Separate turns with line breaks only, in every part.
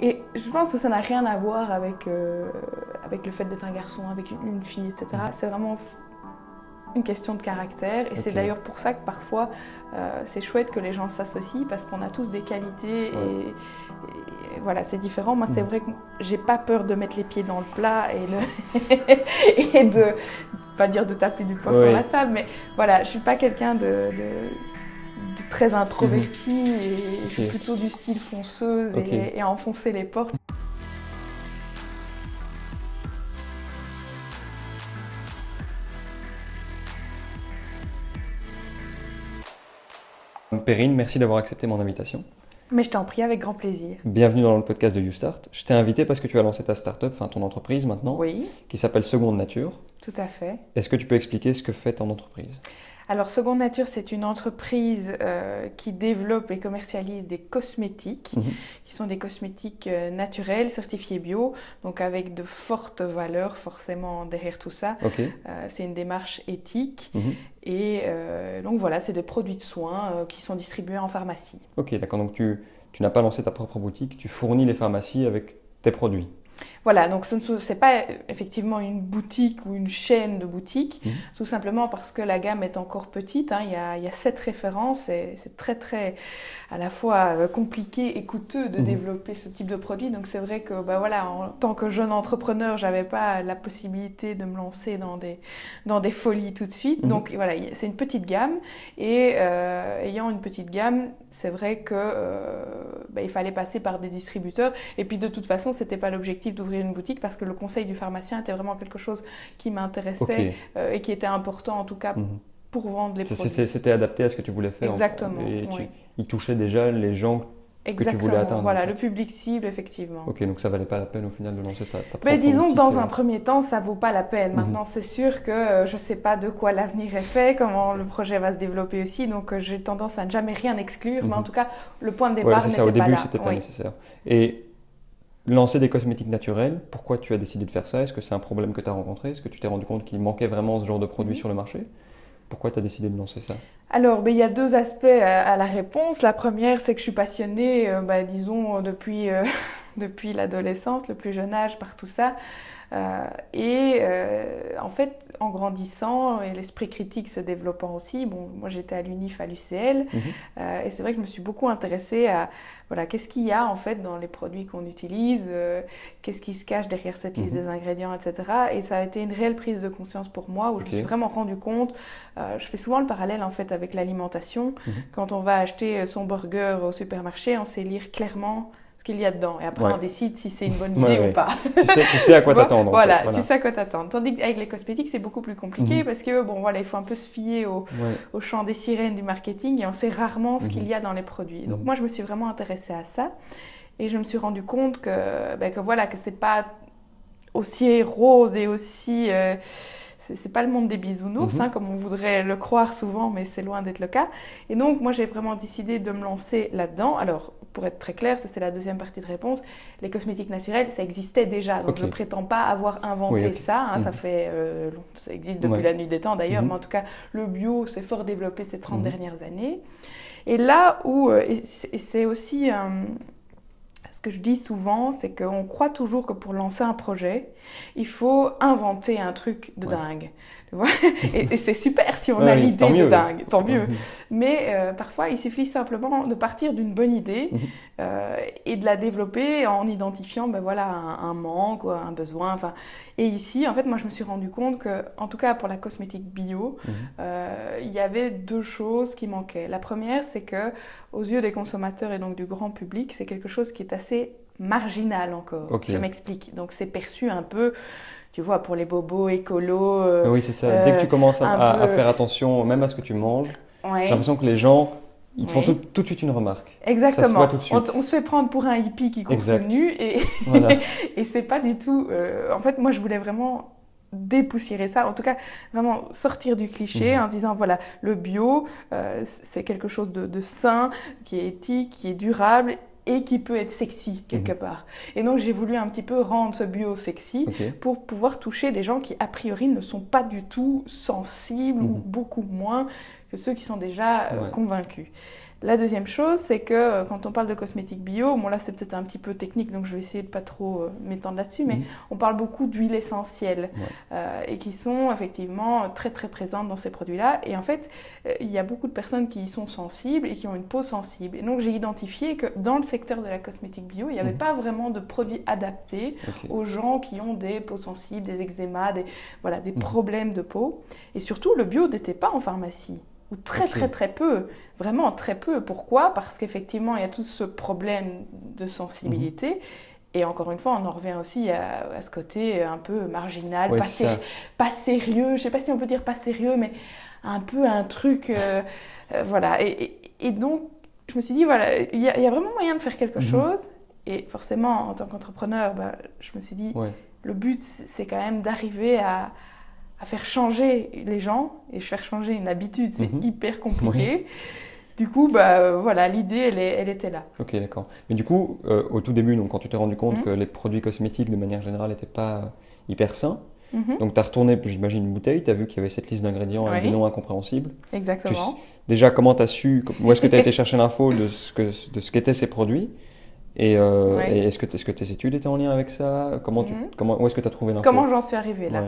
Et je pense que ça n'a rien à voir avec le fait d'être un garçon, avec une fille, etc. C'est vraiment une question de caractère. Et c'est d'ailleurs pour ça que parfois, c'est chouette que les gens s'associent, parce qu'on a tous des qualités et voilà, c'est différent. Moi, c'est vrai que j'ai pas peur de mettre les pieds dans le plat et de, pas dire de taper du poing sur la table, mais voilà, je suis pas quelqu'un de très introvertie et je suis plutôt du style fonceuse et enfoncer les portes.
Perrine, merci d'avoir accepté mon invitation.
Mais je t'en prie, avec grand plaisir.
Bienvenue dans le podcast de YouStart. Je t'ai invité parce que tu as lancé ta start-up, enfin ton entreprise maintenant, qui s'appelle Seconde Nature.
Tout à fait.
Est-ce que tu peux expliquer ce que fait ton entreprise ?
Alors, Seconde Nature, c'est une entreprise qui développe et commercialise des cosmétiques, qui sont des cosmétiques naturels, certifiés bio, donc avec de fortes valeurs forcément derrière tout ça. C'est une démarche éthique et donc voilà, c'est des produits de soins qui sont distribués en pharmacie.
Ok, d'accord, donc tu n'as pas lancé ta propre boutique, tu fournis les pharmacies avec tes produits.
Voilà, donc ce n'est pas effectivement une boutique ou une chaîne de boutiques, tout simplement parce que la gamme est encore petite. Il y a 7 références et c'est très à la fois compliqué et coûteux de développer ce type de produit. Donc c'est vrai que voilà, en tant que jeune entrepreneur, j'avais pas la possibilité de me lancer dans des folies tout de suite. Donc voilà, c'est une petite gamme et ayant une petite gamme, c'est vrai que il fallait passer par des distributeurs. Et puis de toute façon, c'était pas l'objectif d'ouvrir une boutique, parce que le conseil du pharmacien était vraiment quelque chose qui m'intéressait et qui était important en tout cas pour vendre les produits.
C'était adapté à ce que tu voulais faire.
Exactement.
Et il touchait déjà les gens que tu voulais atteindre.
Voilà, le public cible, effectivement.
Ok, donc ça valait pas la peine au final de lancer ta propre
Mais disons
boutique.
que dans un premier temps, ça vaut pas la peine. Maintenant, c'est sûr que je sais pas de quoi l'avenir est fait, comment le projet va se développer aussi, donc j'ai tendance à ne jamais rien exclure, mais en tout cas, le point de départ n'était pas là.
Au début, c'était pas nécessaire. Et lancer des cosmétiques naturels, pourquoi tu as décidé de faire ça? Est-ce que c'est un problème que tu as rencontré? Est-ce que tu t'es rendu compte qu'il manquait vraiment ce genre de produit sur le marché? Pourquoi tu as décidé de lancer ça?
Alors, il y a 2 aspects à la réponse. La première, c'est que je suis passionnée, disons, depuis l'adolescence, le plus jeune âge, par tout ça. En fait, en grandissant et l'esprit critique se développant aussi, moi j'étais à l'UNIF à l'UCL et c'est vrai que je me suis beaucoup intéressée à qu'est-ce qu'il y a en fait dans les produits qu'on utilise, qu'est-ce qui se cache derrière cette liste des ingrédients, etc. Et ça a été une réelle prise de conscience pour moi où je me suis vraiment rendu compte. Je fais souvent le parallèle en fait avec l'alimentation. Quand on va acheter son burger au supermarché, on sait lire clairement qu'il y a dedans. Et après, on décide si c'est une bonne idée ou pas.
Tu sais à quoi t'attendre.
Voilà, tu sais à quoi t'attendre. Tandis qu'avec les cosmétiques, c'est beaucoup plus compliqué parce que, il faut un peu se fier au chant des sirènes du marketing et on sait rarement ce qu'il y a dans les produits. Donc, moi, je me suis vraiment intéressée à ça et je me suis rendu compte que c'est pas aussi rose et aussi... c'est pas le monde des bisounours, comme on voudrait le croire souvent, mais c'est loin d'être le cas. Et donc, moi, j'ai vraiment décidé de me lancer là-dedans. Alors, pour être très clair, ça c'est la deuxième partie de réponse, les cosmétiques naturels, ça existait déjà. Donc, je ne prétends pas avoir inventé ça. Ça existe depuis la nuit des temps d'ailleurs, mais en tout cas, le bio s'est fort développé ces 30 dernières années. Et là où, et c'est aussi... ce que je dis souvent, c'est qu'on croit toujours que pour lancer un projet, il faut inventer un truc de dingue. Tu vois et c'est super si on a l'idée de dingue, tant mieux. Mais parfois, il suffit simplement de partir d'une bonne idée et de la développer en identifiant un manque, un besoin. Et ici, en fait, moi, je me suis rendu compte que, en tout cas pour la cosmétique bio, il y avait 2 choses qui manquaient. La première, c'est que aux yeux des consommateurs et donc du grand public, c'est quelque chose qui est assez marginal encore. Je m'explique. Donc, c'est perçu un peu... Tu vois, pour les bobos écolos...
oui, c'est ça. Dès que tu commences à faire attention, même à ce que tu manges, j'ai l'impression que les gens, ils te font tout de suite une remarque.
Exactement.
Ça se voit tout de suite.
On se fait prendre pour un hippie qui court tout nu et, et c'est pas du tout... En fait, moi, je voulais vraiment dépoussiérer ça, en tout cas vraiment sortir du cliché en disant voilà, le bio, c'est quelque chose de sain, qui est éthique, qui est durable et qui peut être sexy quelque part. Et donc j'ai voulu un petit peu rendre ce bio sexy pour pouvoir toucher des gens qui a priori ne sont pas du tout sensibles ou beaucoup moins que ceux qui sont déjà convaincus. La deuxième chose, c'est que quand on parle de cosmétiques bio, bon là c'est peut-être un petit peu technique, donc je vais essayer de pas trop m'étendre là-dessus, mais on parle beaucoup d'huiles essentielles et qui sont effectivement très très présentes dans ces produits-là. Et en fait, il y a beaucoup de personnes qui y sont sensibles et qui ont une peau sensible. Et donc j'ai identifié que dans le secteur de la cosmétique bio, il n'y avait pas vraiment de produits adaptés aux gens qui ont des peaux sensibles, des eczémas, des problèmes de peau. Et surtout, le bio n'était pas en pharmacie. Ou très très très peu, vraiment très peu. Pourquoi? Parce qu'effectivement, il y a tout ce problème de sensibilité. Et encore une fois, on en revient aussi à ce côté un peu marginal, pas sérieux. Je ne sais pas si on peut dire pas sérieux, mais un peu un truc... voilà. Et donc, je me suis dit, voilà, il y a vraiment moyen de faire quelque chose. Et forcément, en tant qu'entrepreneur, je me suis dit, le but, c'est quand même d'arriver à faire changer les gens, et faire changer une habitude, c'est hyper compliqué. Du coup, voilà, l'idée, elle était là.
Ok, d'accord. Mais du coup, au tout début, donc, quand tu t'es rendu compte que les produits cosmétiques, de manière générale, n'étaient pas hyper sains, donc tu as retourné, j'imagine, une bouteille, tu as vu qu'il y avait cette liste d'ingrédients avec des noms incompréhensibles.
Exactement.
Déjà, comment tu as su, où est-ce que tu as été chercher l'info de ce qu'étaient ces produits? Et est-ce que tes études étaient en lien avec ça? Où est-ce que tu as trouvé l'info?
Comment j'en suis arrivée là?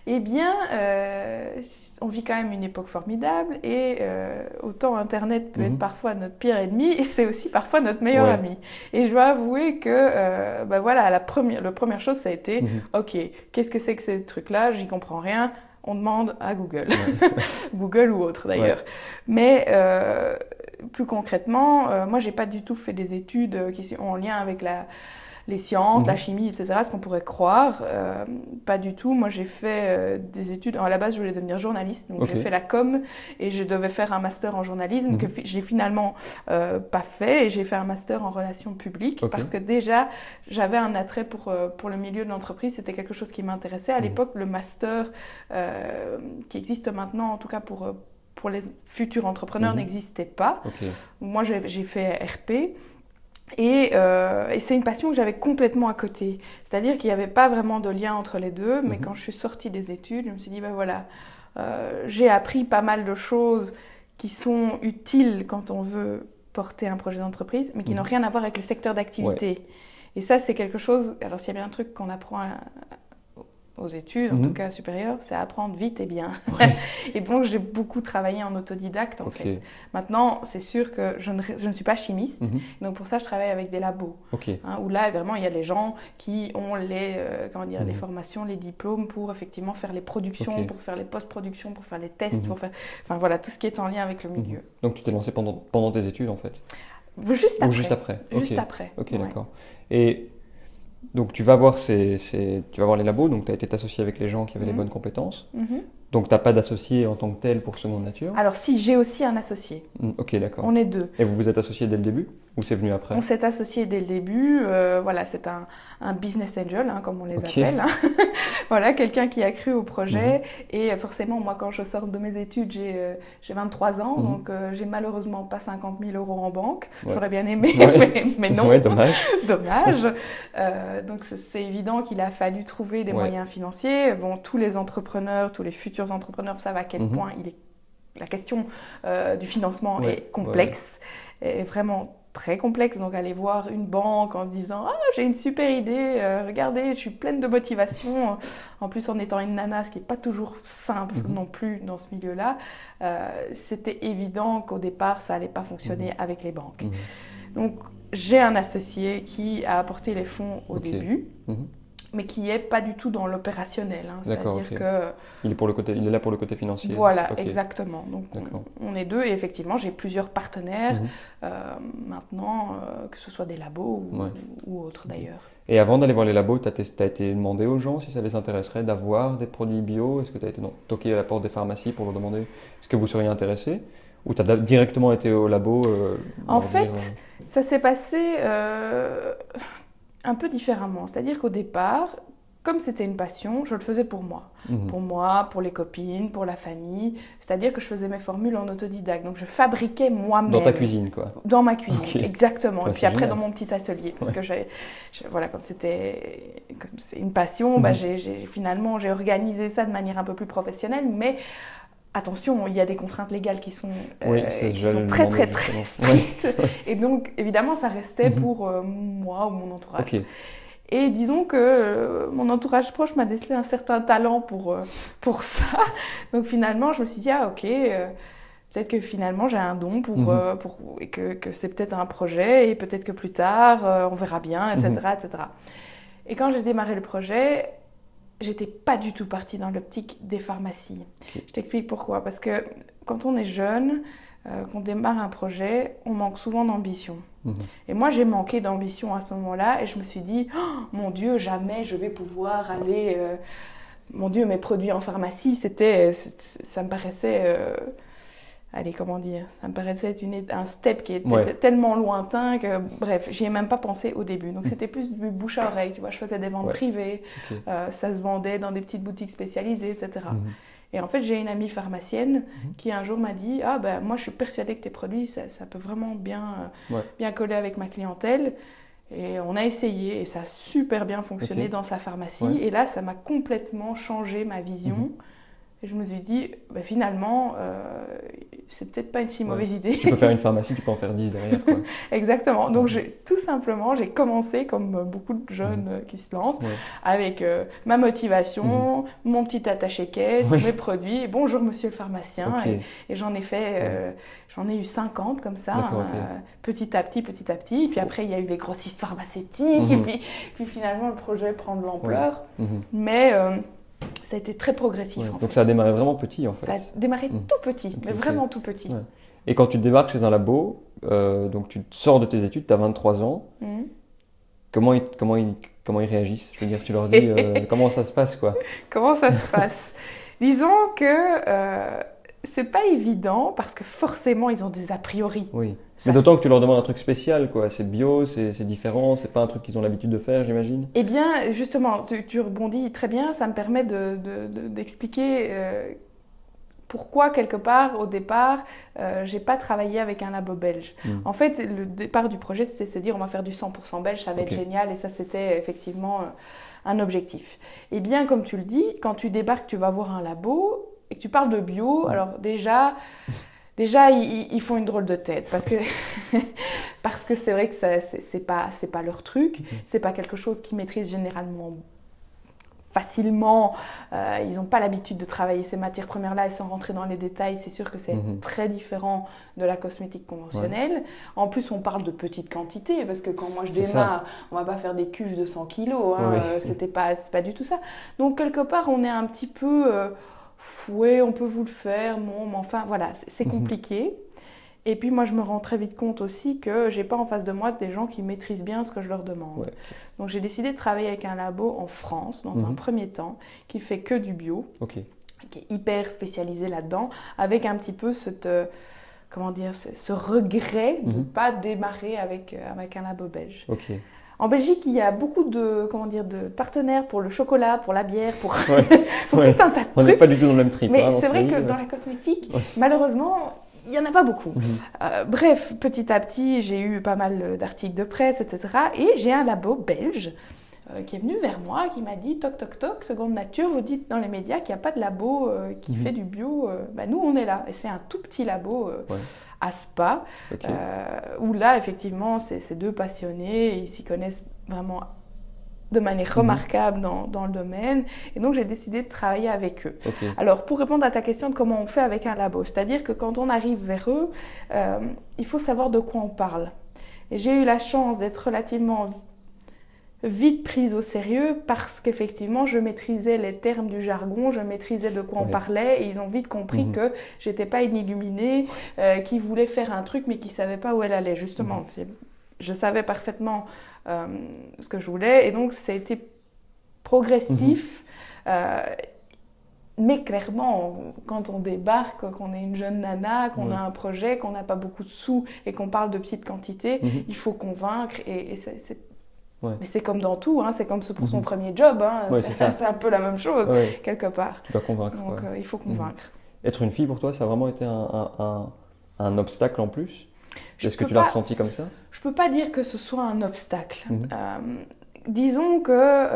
Eh bien, on vit quand même une époque formidable et autant Internet peut être parfois notre pire ennemi, et c'est aussi parfois notre meilleur ami. Et je dois avouer que voilà, la première chose, ça a été ok, qu'est-ce que c'est que ces trucs-là? J'y comprends rien. On demande à Google, Google ou autre d'ailleurs. Mais plus concrètement, moi, j'ai pas du tout fait des études qui sont en lien avec les sciences, la chimie, etc., ce qu'on pourrait croire. Pas du tout. Moi, j'ai fait des études. À la base, je voulais devenir journaliste, donc j'ai fait la com et je devais faire un master en journalisme que j'ai finalement pas fait, et j'ai fait un master en relations publiques parce que déjà, j'avais un attrait pour le milieu de l'entreprise. C'était quelque chose qui m'intéressait. À l'époque, le master qui existe maintenant, en tout cas pour les futurs entrepreneurs, n'existait pas. Moi, j'ai fait RP. Et c'est une passion que j'avais complètement à côté. C'est-à-dire qu'il n'y avait pas vraiment de lien entre les deux, mais quand je suis sortie des études, je me suis dit, voilà, j'ai appris pas mal de choses qui sont utiles quand on veut porter un projet d'entreprise, mais qui n'ont rien à voir avec le secteur d'activité. Et ça, c'est quelque chose... Alors, s'il y a bien un truc qu'on apprend aux études, en tout cas supérieures, c'est apprendre vite et bien. Et donc, j'ai beaucoup travaillé en autodidacte, en fait. Maintenant, c'est sûr que je ne suis pas chimiste, donc pour ça, je travaille avec des labos, où là, vraiment, il y a les gens qui ont les formations, les diplômes pour effectivement faire les productions, pour faire les post-productions, pour faire les tests, pour faire... Enfin, voilà, tout ce qui est en lien avec le milieu.
Donc, tu t'es lancé pendant tes études, en fait?
Juste après.
Ou juste après?
Juste après.
Ok, d'accord. Et... donc tu vas voir les labos, donc tu as été associé avec les gens qui avaient les bonnes compétences. Donc tu n'as pas d'associé en tant que tel pour Seconde Nature?
Alors si, j'ai aussi un associé.
Ok, d'accord.
On est deux.
Et vous vous êtes associés dès le début ou c'est venu après?
On s'est associés dès le début. Voilà, c'est un business angel, comme on les appelle. Voilà, quelqu'un qui a cru au projet. Et forcément, moi, quand je sors de mes études, j'ai 23 ans, donc j'ai malheureusement pas 50 000 € en banque. J'aurais bien aimé, mais non.
Dommage.
Dommage. Donc c'est évident qu'il a fallu trouver des moyens financiers. Bon, tous les entrepreneurs, tous les futurs entrepreneurs savent à quel point la question du financement est complexe, est vraiment très complexe. Donc aller voir une banque en se disant « Ah, j'ai une super idée, regardez, je suis pleine de motivation », en plus en étant une nana, ce qui n'est pas toujours simple non plus dans ce milieu-là, c'était évident qu'au départ, ça n'allait pas fonctionner avec les banques. Donc j'ai un associé qui a apporté les fonds au début, mais qui n'est pas du tout dans l'opérationnel. C'est-à-dire que... Il
est là pour le côté financier.
Voilà, exactement. Donc on est deux, et effectivement, j'ai plusieurs partenaires maintenant, que ce soit des labos ou autres d'ailleurs.
Et avant d'aller voir les labos, tu as été demandé aux gens si ça les intéresserait d'avoir des produits bio? Est-ce que tu as été toqué à la porte des pharmacies pour leur demander est-ce que vous seriez intéressé? Ou tu as directement été au labo
En fait, ça s'est passé un peu différemment. C'est-à-dire qu'au départ, comme c'était une passion, je le faisais pour moi. Pour moi, pour les copines, pour la famille. C'est-à-dire que je faisais mes formules en autodidacte. Donc je fabriquais moi-même.
Dans ta cuisine, quoi?
Dans ma cuisine, exactement. Et puis après, dans mon petit atelier. Parce que voilà, comme c'est une passion, finalement, j'ai organisé ça de manière un peu plus professionnelle. Mais attention, il y a des contraintes légales qui sont,
très
strictes. Et donc, évidemment, ça restait pour moi ou mon entourage.
Okay.
Et disons que mon entourage proche m'a décelé un certain talent pour ça. Donc finalement, je me suis dit, ah ok, peut-être que finalement j'ai un don et que c'est peut-être un projet et peut-être que plus tard, on verra bien, etc., etc. Et quand j'ai démarré le projet, j'étais pas du tout partie dans l'optique des pharmacies. Okay. Je t'explique pourquoi. Parce que quand on est jeune, qu'on démarre un projet, on manque souvent d'ambition. Et moi, j'ai manqué d'ambition à ce moment-là et je me suis dit, oh, mon Dieu, jamais je vais pouvoir aller... mon Dieu, mes produits en pharmacie, ça me paraissait... allez, comment dire, ça me paraissait un step qui était tellement lointain que, bref, j'y ai même pas pensé au début. Donc, c'était plus du bouche à oreille, tu vois. Je faisais des ventes privées, ça se vendait dans des petites boutiques spécialisées, etc. Et en fait, j'ai une amie pharmacienne qui un jour m'a dit « Ah ben moi je suis persuadée que tes produits, ça peut vraiment bien coller avec ma clientèle. » Et on a essayé et ça a super bien fonctionné dans sa pharmacie. Et là, ça m'a complètement changé ma vision. Et je me suis dit, bah, finalement, c'est peut-être pas une si mauvaise idée.
Si tu peux faire une pharmacie, tu peux en faire 10 derrière, quoi.
Exactement. Donc, tout simplement, j'ai commencé, comme beaucoup de jeunes qui se lancent, avec ma motivation, mon petit attaché-caisse, mes produits. Et bonjour, monsieur le pharmacien. Et j'en ai fait, j'en ai eu 50 comme ça, petit à petit. Et puis après, il y a eu les grossistes pharmaceutiques. Et puis finalement, le projet prend de l'ampleur. Mais... ça a été très progressif.
Donc ça a démarré vraiment petit en fait.
Ça a démarré tout petit, mais vraiment tout petit.
Et quand tu débarques chez un labo, donc tu sors de tes études, tu as 23 ans, comment ils réagissent? Je veux dire, tu leur dis comment ça se passe quoi?
Comment ça se passe? Disons que c'est pas évident parce que forcément ils ont des a priori.
Oui. Mais d'autant que tu leur demandes un truc spécial, quoi. C'est bio, c'est différent, c'est pas un truc qu'ils ont l'habitude de faire, j'imagine.
Eh bien, justement, tu rebondis très bien. Ça me permet d'expliquer pourquoi, quelque part, au départ, j'ai pas travaillé avec un labo belge. En fait, le départ du projet, c'était de se dire on va faire du 100% belge, ça va être génial. Et ça, c'était effectivement un objectif. Eh bien, comme tu le dis, quand tu débarques, tu vas voir un labo et que tu parles de bio, alors déjà ils font une drôle de tête parce que c'est vrai que c'est pas leur truc, c'est pas quelque chose qu'ils maîtrisent généralement facilement. Ils n'ont pas l'habitude de travailler ces matières premières-là et sans rentrer dans les détails, c'est sûr que c'est très différent de la cosmétique conventionnelle. En plus, on parle de petites quantités parce que quand moi je démarre, on va pas faire des cuves de 100 kilos, c'est pas du tout ça. Donc quelque part, on est un petit peu... oui, on peut vous le faire, bon, mais enfin, voilà, c'est compliqué. Et puis, moi, je me rends très vite compte aussi que je n'ai pas en face de moi des gens qui maîtrisent bien ce que je leur demande. Donc, j'ai décidé de travailler avec un labo en France, dans un premier temps, qui fait que du bio, qui est hyper spécialisé là-dedans, avec un petit peu ce regret de ne pas démarrer avec un labo belge. En Belgique, il y a beaucoup de partenaires pour le chocolat, pour la bière, pour tout un tas de trucs.
On n'est pas du tout dans le même trip.
Mais c'est vrai que dans la cosmétique, malheureusement, il n'y en a pas beaucoup. Bref, petit à petit, j'ai eu pas mal d'articles de presse, etc. Et j'ai un labo belge qui est venu vers moi, qui m'a dit « Toc, toc, toc, Seconde Nature, vous dites dans les médias qu'il n'y a pas de labo qui fait du bio. Nous, on est là. » Et c'est un tout petit labo à Spa, où là, effectivement, c'est deux passionnés, ils s'y connaissent vraiment de manière remarquable dans le domaine. Et donc, j'ai décidé de travailler avec eux. Alors, pour répondre à ta question de comment on fait avec un labo, c'est-à-dire que quand on arrive vers eux, il faut savoir de quoi on parle. Et j'ai eu la chance d'être relativement vite prise au sérieux parce qu'effectivement, je maîtrisais les termes du jargon, je maîtrisais de quoi on parlait et ils ont vite compris que j'étais pas une illuminée qui voulait faire un truc mais qui savait pas où elle allait. Justement, je savais parfaitement ce que je voulais et donc ça a été progressif. Mais clairement, quand on débarque, qu'on est une jeune nana, qu'on a un projet, qu'on n'a pas beaucoup de sous et qu'on parle de petites quantités, il faut convaincre et mais c'est comme dans tout, c'est comme pour son premier job, c'est un peu la même chose, quelque part.
Tu dois convaincre.
Donc il faut convaincre.
Être une fille pour toi, ça a vraiment été un obstacle en plus? Est-ce que tu l'as ressenti comme ça?
Je ne peux pas dire que ce soit un obstacle. Disons que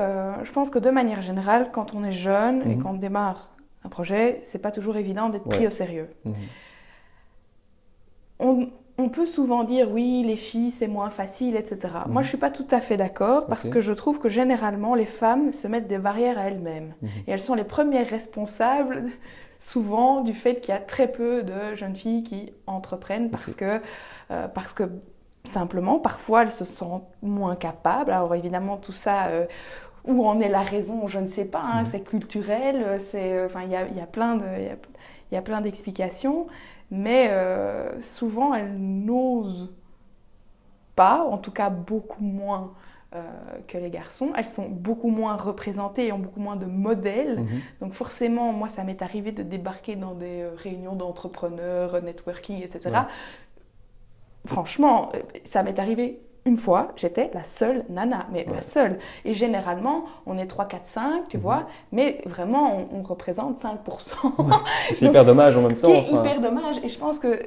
je pense que de manière générale, quand on est jeune et qu'on démarre un projet, c'est pas toujours évident d'être pris au sérieux. On peut souvent dire oui, les filles c'est moins facile, etc. Moi je suis pas tout à fait d'accord parce que je trouve que généralement les femmes se mettent des barrières à elles-mêmes et elles sont les premières responsables souvent du fait qu'il y a très peu de jeunes filles qui entreprennent parce que simplement parfois elles se sentent moins capables. Alors évidemment tout ça, où en est la raison, je ne sais pas, hein, c'est culturel, il y a plein d'explications. Mais souvent, elles n'osent pas, en tout cas beaucoup moins que les garçons. Elles sont beaucoup moins représentées et ont beaucoup moins de modèles. Donc forcément, moi, ça m'est arrivé de débarquer dans des réunions d'entrepreneurs, networking, etc. Franchement, ça m'est arrivé une fois, j'étais la seule nana, mais la seule. Et généralement, on est 3, 4, 5, tu vois, mais vraiment, on représente 5%.
C'est hyper dommage en même temps.
C'est hyper dommage. Et je pense que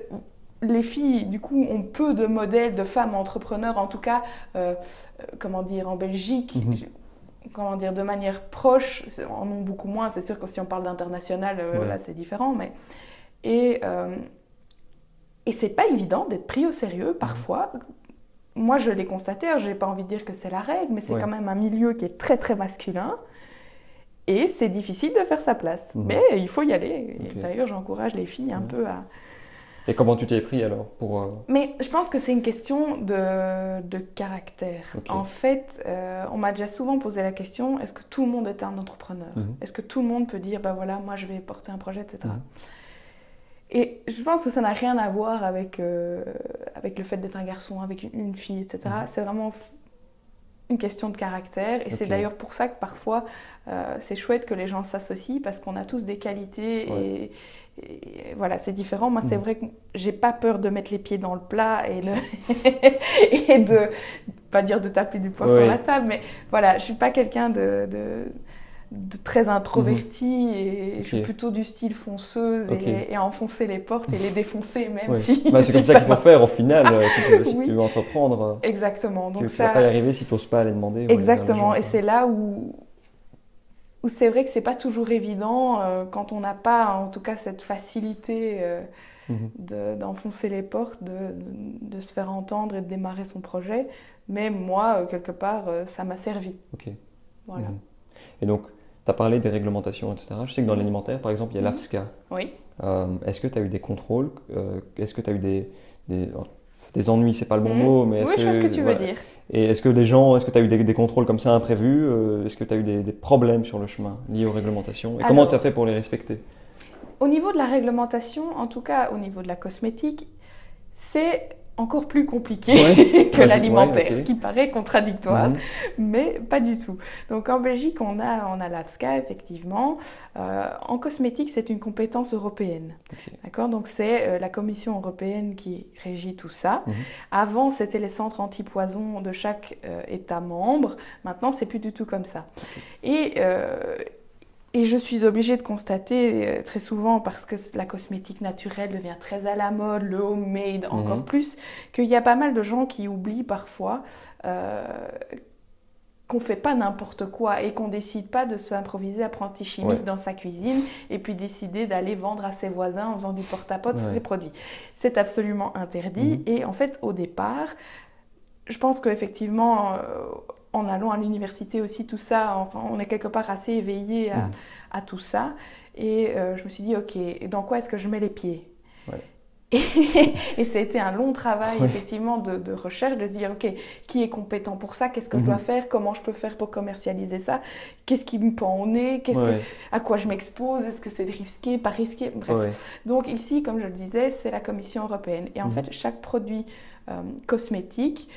les filles, du coup, ont peu de modèles de femmes entrepreneurs, en tout cas, en Belgique. De manière proche, en ont beaucoup moins. C'est sûr que si on parle d'international, là, c'est différent. Mais... Et c'est pas évident d'être pris au sérieux, parfois. Moi, je l'ai constaté, je n'ai pas envie de dire que c'est la règle, mais c'est quand même un milieu qui est très, très masculin. Et c'est difficile de faire sa place. Mais il faut y aller. Et d'ailleurs, j'encourage les filles un peu à...
Et comment tu t'es pris alors
Mais je pense que c'est une question de caractère. En fait, on m'a déjà souvent posé la question, est-ce que tout le monde est un entrepreneur? Est-ce que tout le monde peut dire, voilà, moi je vais porter un projet, etc. Et je pense que ça n'a rien à voir avec le fait d'être un garçon, avec une fille, etc. C'est vraiment une question de caractère. Et c'est d'ailleurs pour ça que parfois, c'est chouette que les gens s'associent parce qu'on a tous des qualités et voilà, c'est différent. Moi, c'est vrai que j'ai pas peur de mettre les pieds dans le plat et de pas dire de taper du poing sur la table, mais voilà, je suis pas quelqu'un de très introvertie et je suis plutôt du style fonceuse et enfoncer les portes et les défoncer même si...
c'est comme ça qu'il faut faire au final si tu veux entreprendre.
Exactement. Donc
tu ne vas pas y arriver si tu n'oses pas aller demander.
Exactement. Et c'est là où c'est vrai que c'est pas toujours évident quand on n'a pas en tout cas cette facilité d'enfoncer les portes, de se faire entendre et de démarrer son projet. Mais moi, quelque part, ça m'a servi. Voilà.
Et donc, tu as parlé des réglementations, etc. Je sais que dans l'alimentaire, par exemple, il y a l'AFSCA.
Oui.
Est-ce que tu as eu des contrôles? Est-ce que tu as eu des ennuis, c'est pas le bon mot, mais
je vois ce que tu veux dire.
Et est-ce que tu as eu des contrôles comme ça imprévus? Est-ce que tu as eu des problèmes sur le chemin liés aux réglementations? Et comment tu as fait pour les respecter?
Au niveau de la réglementation, en tout cas au niveau de la cosmétique, c'est encore plus compliqué que l'alimentaire, ce qui paraît contradictoire, mais pas du tout. Donc en Belgique, on a l'AFSCA, effectivement. En cosmétique, c'est une compétence européenne. D'accord ? Donc c'est la Commission européenne qui régit tout ça. Avant, c'était les centres antipoison de chaque État membre. Maintenant, c'est plus du tout comme ça. Et je suis obligée de constater très souvent, parce que la cosmétique naturelle devient très à la mode, le homemade encore plus, qu'il y a pas mal de gens qui oublient parfois qu'on ne fait pas n'importe quoi et qu'on ne décide pas de s'improviser apprenti chimiste dans sa cuisine et puis décider d'aller vendre à ses voisins en faisant du porte-à-porte ses produits. C'est absolument interdit et en fait, au départ, je pense qu'effectivement... en allant à l'université aussi, tout ça, enfin, on est quelque part assez éveillé à tout ça. Et je me suis dit, ok, dans quoi est-ce que je mets les pieds? Et ça a été un long travail, effectivement, de recherche, de se dire, ok, qui est compétent pour ça? Qu'est-ce que je dois faire? Comment je peux faire pour commercialiser ça? Qu'est-ce qui me pend au nez? À quoi je m'expose? Est-ce que c'est risqué, pas risqué? Bref. Donc ici, comme je le disais, c'est la Commission européenne. Et en fait, chaque produit cosmétique...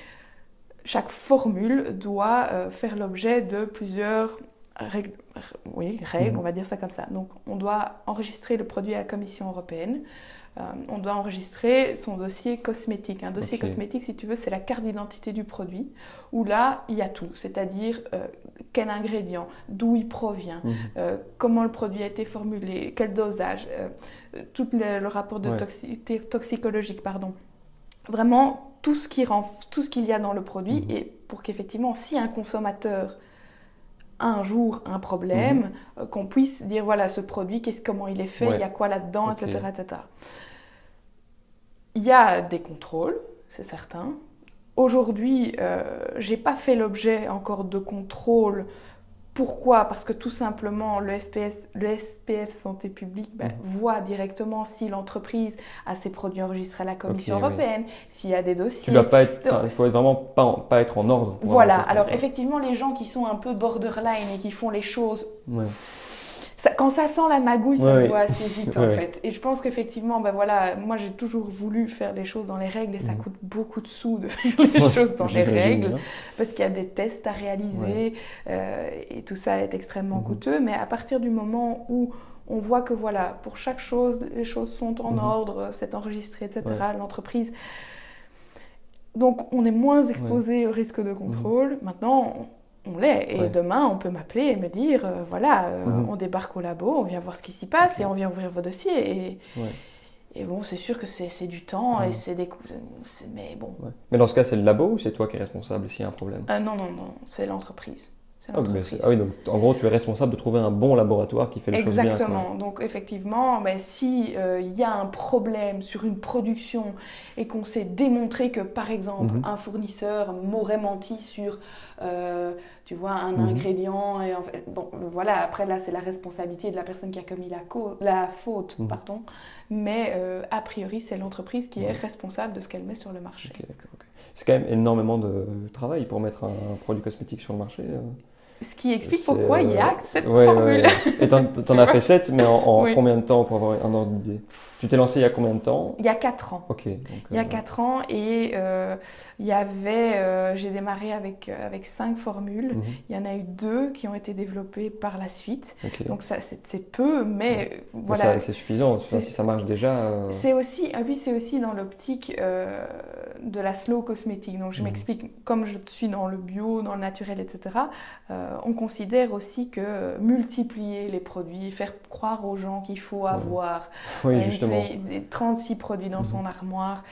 Chaque formule doit faire l'objet de plusieurs règles, on va dire ça comme ça. Donc, on doit enregistrer le produit à la Commission européenne. On doit enregistrer son dossier cosmétique. Un dossier cosmétique, si tu veux, c'est la carte d'identité du produit, où là, il y a tout. C'est-à-dire, quel ingrédient, d'où il provient, comment le produit a été formulé, quel dosage, tout le rapport de toxicologique, pardon. Vraiment, tout ce qu'il y a dans le produit et pour qu'effectivement, si un consommateur un jour un problème, qu'on puisse dire voilà ce produit, comment il est fait, il y a quoi là-dedans, etc., etc. Il y a des contrôles, c'est certain. Aujourd'hui, j'ai pas fait l'objet encore de contrôles. Pourquoi? Parce que tout simplement, le SPF Santé publique voit directement si l'entreprise a ses produits enregistrés à la Commission européenne, s'il y a des dossiers.
Il faut vraiment pas être en ordre.
Voilà, alors effectivement, les gens qui sont un peu borderline et qui font les choses... Quand ça sent la magouille, ça se voit assez vite en fait. Et je pense qu'effectivement, moi j'ai toujours voulu faire les choses dans les règles et ça coûte beaucoup de sous de faire les choses dans les règles parce qu'il y a des tests à réaliser et tout ça est extrêmement coûteux. Mais à partir du moment où on voit que voilà, pour chaque chose, les choses sont en ordre, c'est enregistré, etc., l'entreprise... Donc on est moins exposé au risque de contrôle. Maintenant... On l'est. Et demain, on peut m'appeler et me dire, on débarque au labo, on vient voir ce qui s'y passe et on vient ouvrir vos dossiers. Et bon, c'est sûr que c'est du temps et c'est des coûts. Mais bon.
Mais dans ce cas, c'est le labo ou c'est toi qui es responsable s'il y a un problème?
Non, c'est l'entreprise.
Donc en gros, tu es responsable de trouver un bon laboratoire qui fait les choses bien.
Exactement. Donc effectivement, si il y a un problème sur une production et qu'on s'est démontré que par exemple un fournisseur m'aurait menti sur tu vois, un ingrédient et en fait, bon voilà, après là c'est la responsabilité de la personne qui a commis la faute, pardon, mais a priori c'est l'entreprise qui est responsable de ce qu'elle met sur le marché.
C'est quand même énormément de travail pour mettre un produit cosmétique sur le marché.
Ce qui explique pourquoi il y a cette formule.
Et t'en as fait 7, mais en combien de temps pour avoir un ordre d'idée? Tu t'es lancé il y a combien de temps?
Il y a 4 ans. Il y a 4 ans et il y avait, j'ai démarré avec 5 formules. Il y en a eu 2 qui ont été développées par la suite. Donc ça, c'est peu, mais voilà.
C'est suffisant, si ça marche déjà.
C'est aussi dans l'optique de la slow cosmétique. Donc je m'explique, comme je suis dans le bio, dans le naturel, etc., on considère aussi que multiplier les produits, faire croire aux gens qu'il faut avoir...
justement.
36 produits dans son armoire.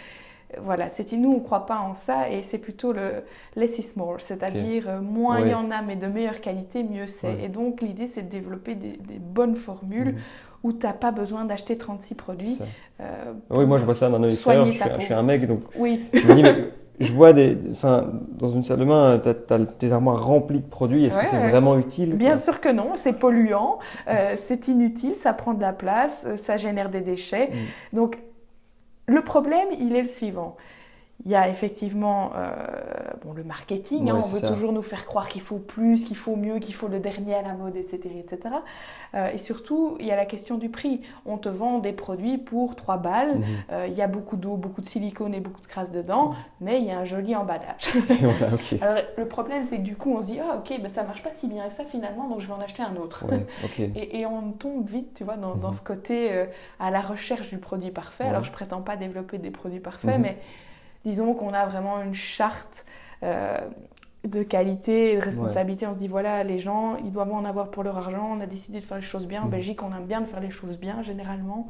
Voilà, nous, on ne croit pas en ça et c'est plutôt le less is more, c'est-à-dire moins il y en a, mais de meilleure qualité, mieux c'est. Et donc, l'idée, c'est de développer des bonnes formubles où tu n'as pas besoin d'acheter 36 produits.
Oui, moi, je vois ça d'un œil extérieur. Je suis un mec, donc je me dis, mais je vois dans une salle de bain, tu as tes armoires remplies de produits. Est-ce que c'est vraiment utile?
Bien sûr que non, c'est polluant, c'est inutile, ça prend de la place, ça génère des déchets. Donc, le problème, il est le suivant. Il y a effectivement le marketing, on veut toujours nous faire croire qu'il faut plus, qu'il faut mieux, qu'il faut le dernier à la mode, etc. etc. Et surtout, il y a la question du prix. On te vend des produits pour 3 balles, il y a beaucoup d'eau, beaucoup de silicone et beaucoup de crasse dedans, mais il y a un joli emballage. Alors, le problème, c'est que du coup, on se dit, ça marche pas si bien que ça finalement, donc je vais en acheter un autre. Et on tombe vite, tu vois, dans ce côté à la recherche du produit parfait. Alors, je prétends pas développer des produits parfaits, mais disons qu'on a vraiment une charte de qualité et de responsabilité. On se dit, voilà, les gens, ils doivent en avoir pour leur argent. On a décidé de faire les choses bien. En Belgique, on aime bien de faire les choses bien, généralement.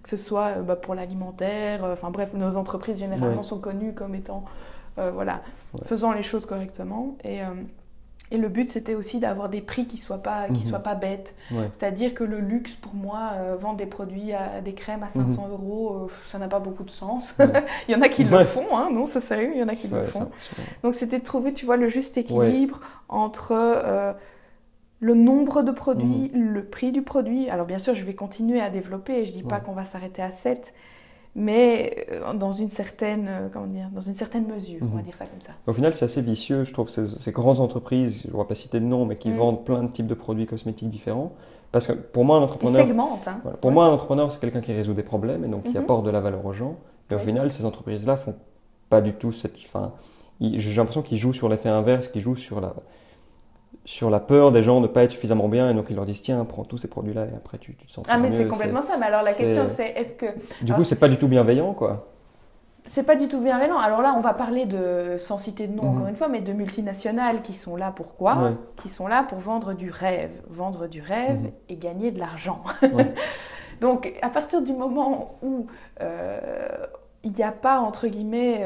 Que ce soit pour l'alimentaire. Enfin bref, nos entreprises, généralement, sont connues comme étant, faisant les choses correctement. Et le but, c'était aussi d'avoir des prix qui soient pas bêtes. C'est-à-dire que le luxe, pour moi, vendre des produits, des crèmes à 500 €, ça n'a pas beaucoup de sens. Il y en a qui le font, non, c'est sérieux, il y en a qui le font. Donc, c'était de trouver, tu vois, le juste équilibre entre le nombre de produits, le prix du produit. Alors, bien sûr, je vais continuer à développer. Je ne dis pas qu'on va s'arrêter à 7. Mais dans une certaine mesure, on va dire ça comme ça.
Au final, c'est assez vicieux, je trouve, ces grandes entreprises, je ne vais pas citer de nom, mais qui vendent plein de types de produits cosmétiques différents. Parce que pour moi, un entrepreneur...
Ils segmentent.
Pour moi, un entrepreneur, c'est quelqu'un qui résout des problèmes et donc qui apporte de la valeur aux gens. Mais au final, ces entreprises-là font pas du tout cette... j'ai l'impression qu'ils jouent sur l'effet inverse, qu'ils jouent sur la peur des gens de ne pas être suffisamment bien et donc ils leur disent tiens prends tous ces produits là et après tu te sens
mais mieux. C'est complètement ça. Mais alors la question c'est est-ce que...
Du coup c'est pas du tout bienveillant quoi.
C'est pas du tout bienveillant. Alors là on va parler de, sans citer de nom encore une fois, mais de multinationales qui sont là pour quoi? Qui sont là pour vendre du rêve. Vendre du rêve et gagner de l'argent. Donc à partir du moment où il n'y a pas entre guillemets...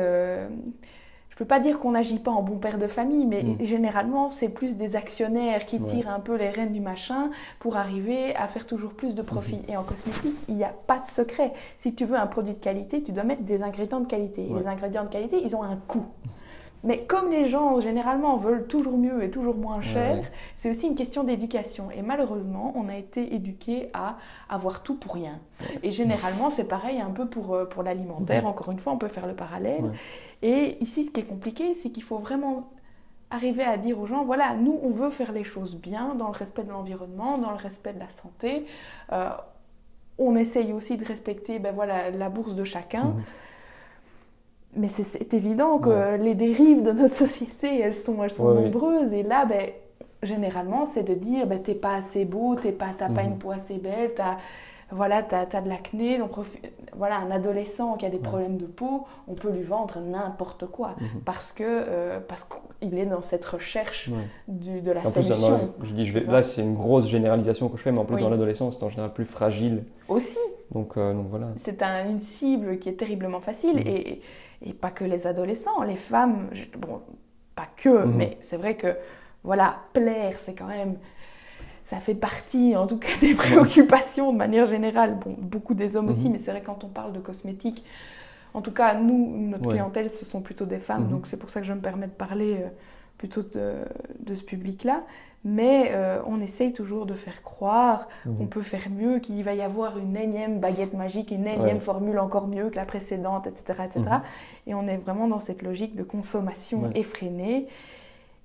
je peux pas dire qu'on n'agit pas en bon père de famille, mais généralement, c'est plus des actionnaires qui tirent un peu les rênes du machin pour arriver à faire toujours plus de profit. Et en cosmétique, il n'y a pas de secret. Si tu veux un produit de qualité, tu dois mettre des ingrédients de qualité. Et les ingrédients de qualité, ils ont un coût. Mais comme les gens, généralement, veulent toujours mieux et toujours moins cher, c'est aussi une question d'éducation. Et malheureusement, on a été éduqués à avoir tout pour rien. Et généralement, c'est pareil un peu pour l'alimentaire. Encore une fois, on peut faire le parallèle. Et ici, ce qui est compliqué, c'est qu'il faut vraiment arriver à dire aux gens, voilà, nous, on veut faire les choses bien, dans le respect de l'environnement, dans le respect de la santé. On essaye aussi de respecter la bourse de chacun. Mais c'est évident que les dérives de notre société, elles sont nombreuses. Et là, généralement, c'est de dire, t'es pas assez beau, t'as pas une peau assez belle, t'as de l'acné. Donc, un adolescent qui a des problèmes de peau, on peut lui vendre n'importe quoi. Parce qu'il est dans cette recherche de la solution.
Là, c'est une grosse généralisation que je fais, mais en plus, dans l'adolescence, c'est en général plus fragile.
Aussi.
Donc voilà.
C'est une cible qui est terriblement facile. Et pas que les adolescents, les femmes, bon, pas que, mais c'est vrai que, plaire, c'est quand même, ça fait partie, en tout cas, des préoccupations de manière générale. Bon, beaucoup des hommes aussi, mais c'est vrai quand on parle de cosmétiques, en tout cas, notre clientèle, ce sont plutôt des femmes, donc c'est pour ça que je me permets de parler plutôt de ce public-là. Mais on essaye toujours de faire croire qu'on peut faire mieux, qu'il va y avoir une énième baguette magique, une énième formule encore mieux que la précédente, etc. etc. Et on est vraiment dans cette logique de consommation effrénée.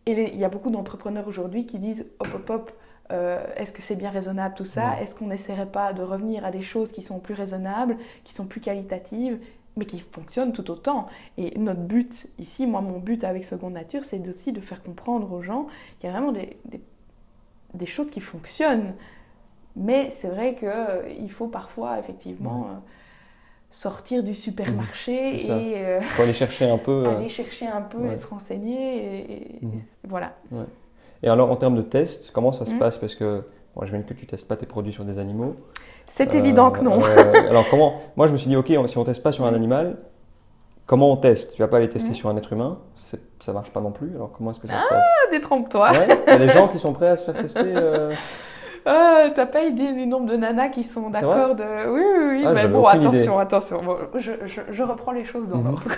Et il y a beaucoup d'entrepreneurs aujourd'hui qui disent « hop, est-ce que c'est bien raisonnable tout ça ? Est-ce qu'on n'essaierait pas de revenir à des choses qui sont plus raisonnables, qui sont plus qualitatives ?» mais qui fonctionnent tout autant. Et notre but ici, mon but avec Seconde Nature, c'est aussi de faire comprendre aux gens qu'il y a vraiment des choses qui fonctionnent. Mais c'est vrai qu'il faut parfois, effectivement, sortir du supermarché et...
faut aller chercher un peu.
Aller chercher un peu et se renseigner. Et voilà.
Et alors, en termes de tests, comment ça se passe ? Parce que moi, je viens que tu ne testes pas tes produits sur des animaux.
C'est évident que non.
Alors moi je me suis dit, ok, si on ne teste pas sur un animal, comment on teste ? Tu ne vas pas aller tester sur un être humain, ça ne marche pas non plus. Alors comment est-ce que ça se passe ?
Détrompe-toi.
Il y a des gens qui sont prêts à se faire tester
T'as pas idée du nombre de nanas qui sont d'accord de... Oui. Mais bon, attention. Bon, je reprends les choses dans l'ordre.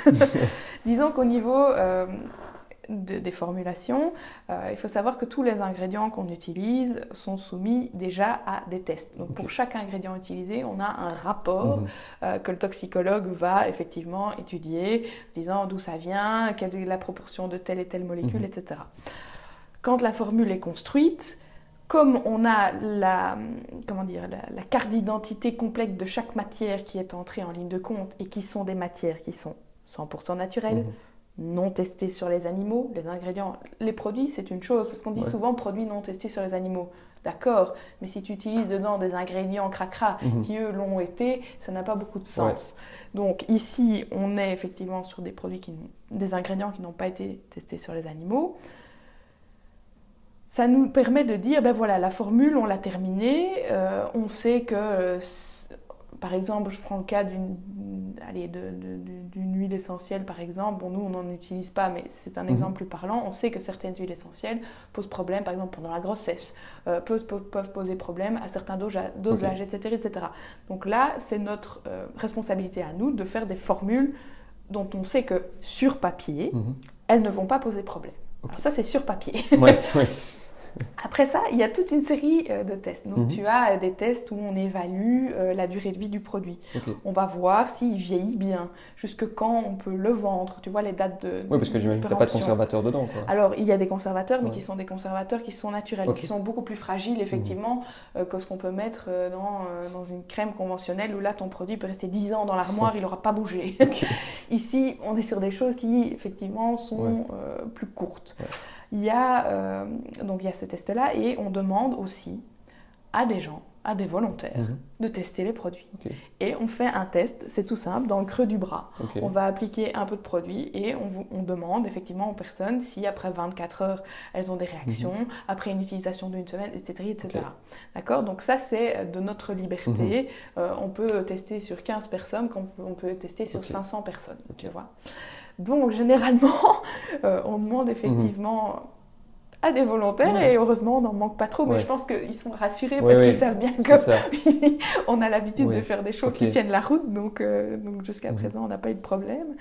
Disons qu'au niveau... des formulations, il faut savoir que tous les ingrédients qu'on utilise sont soumis déjà à des tests. Donc pour chaque ingrédient utilisé, on a un rapport que le toxicologue va effectivement étudier, disant d'où ça vient, quelle est la proportion de telle et telle molécule, etc. Quand la formule est construite, comme on a la carte d'identité complète de chaque matière qui est entrée en ligne de compte et qui sont des matières qui sont 100% naturelles, non testés sur les animaux, les ingrédients, les produits, c'est une chose, parce qu'on dit souvent produits non testés sur les animaux. D'accord, mais si tu utilises dedans des ingrédients cracra qui, eux, l'ont été, ça n'a pas beaucoup de sens. Donc ici, on est effectivement sur des produits des ingrédients qui n'ont pas été testés sur les animaux. Ça nous permet de dire, la formule, on l'a terminée, on sait que... Par exemple, je prends le cas d'une huile essentielle, par exemple. Bon, nous, on n'en utilise pas, mais c'est un exemple plus parlant. On sait que certaines huiles essentielles posent problème, par exemple, pendant la grossesse, peuvent poser problème à certains dosages, etc., etc. Donc là, c'est notre responsabilité à nous de faire des formules dont on sait que, sur papier, elles ne vont pas poser problème. Alors ça, c'est sur papier. Après ça, il y a toute une série de tests. Donc, tu as des tests où on évalue la durée de vie du produit. On va voir s'il vieillit bien, jusque quand on peut le vendre. Tu vois les dates de
Oui, parce que j'imagine qu'il n'y a pas de conservateur dedans, quoi.
Alors, il y a des conservateurs, mais qui sont des conservateurs qui sont naturels, qui sont beaucoup plus fragiles, effectivement, que ce qu'on peut mettre dans une crème conventionnelle, où là, ton produit peut rester 10 ans dans l'armoire, il n'aura pas bougé. Ici, on est sur des choses qui, effectivement, sont plus courtes. Il y a ce test-là et on demande aussi à des gens, à des volontaires, de tester les produits. Et on fait un test, c'est tout simple, dans le creux du bras. On va appliquer un peu de produit et on demande effectivement aux personnes si après 24 heures, elles ont des réactions, après une utilisation d'une semaine, etc. etc. D'accord ? Donc ça, c'est de notre liberté. On peut tester sur 15 personnes, on peut tester sur 500 personnes. Tu vois ? Donc, généralement, on demande effectivement à des volontaires et heureusement, on n'en manque pas trop. Mais je pense qu'ils sont rassurés parce qu'ils savent bien qu'on a l'habitude de faire des choses qui tiennent la route. Donc jusqu'à présent, on n'a pas eu de problème.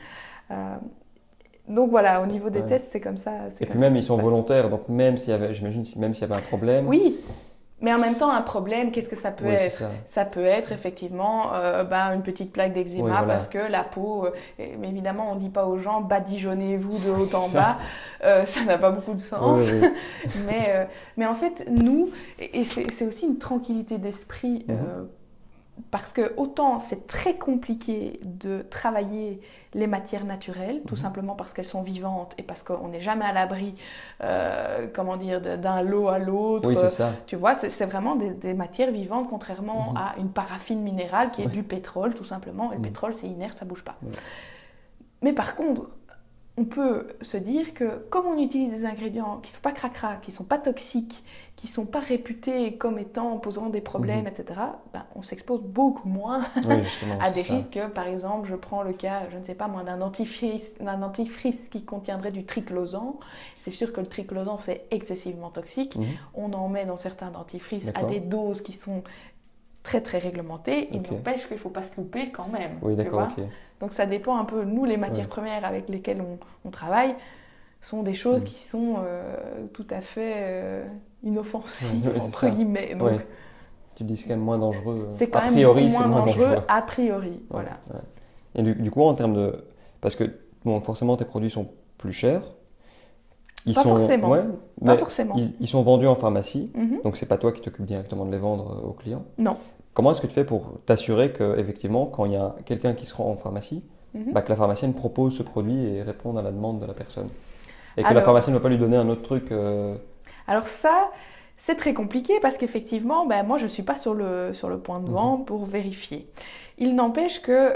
Donc voilà, au niveau des tests, c'est comme ça.
Et puis même, ils sont volontaires, donc même s'il y avait, j'imagine, même s'il y avait un problème.
Oui, mais en même temps, un problème, qu'est-ce que ça peut être? Ça peut être effectivement une petite plaque d'eczéma parce que la peau, mais évidemment, on ne dit pas aux gens badigeonnez-vous de haut en bas, ça n'a pas beaucoup de sens. Mais en fait, nous, et c'est aussi une tranquillité d'esprit. Parce que autant c'est très compliqué de travailler les matières naturelles, tout simplement parce qu'elles sont vivantes et parce qu'on n'est jamais à l'abri, d'un lot à l'autre.
Oui, c'est ça.
Tu vois, c'est vraiment des matières vivantes, contrairement à une paraffine minérale qui est du pétrole, tout simplement. Et le pétrole, c'est inerte, ça ne bouge pas. Mais par contre, on peut se dire que comme on utilise des ingrédients qui ne sont pas cracra, qui ne sont pas toxiques, qui ne sont pas réputés comme étant posant des problèmes, etc., on s'expose beaucoup moins à des risques que, par exemple, je prends le cas, je ne sais pas moi, d'un dentifrice qui contiendrait du triclosan. C'est sûr que le triclosan, c'est excessivement toxique. On en met dans certains dentifrices à des doses qui sont très très réglementées. Il n'empêche qu'il ne faut pas se louper quand même.
Oui, d'accord,
Donc ça dépend un peu. Nous, les matières premières avec lesquelles on travaille sont des choses qui sont tout à fait inoffensives, entre guillemets. Donc,
tu dis que c'est quand même moins dangereux.
C'est quand même moins dangereux a priori. Voilà.
Et du coup, en termes de... Parce que forcément, tes produits sont plus chers.
Pas forcément.
Pas forcément. Ils sont vendus en pharmacie, donc c'est pas toi qui t'occupes directement de les vendre aux clients.
Non.
Comment est-ce que tu fais pour t'assurer que, effectivement, quand il y a quelqu'un qui se rend en pharmacie, que la pharmacienne propose ce produit et réponde à la demande de la personne? Et que la pharmacienne ne va pas lui donner un autre truc
Alors ça, c'est très compliqué parce qu'effectivement, moi, je ne suis pas sur le point de vente pour vérifier. Il n'empêche que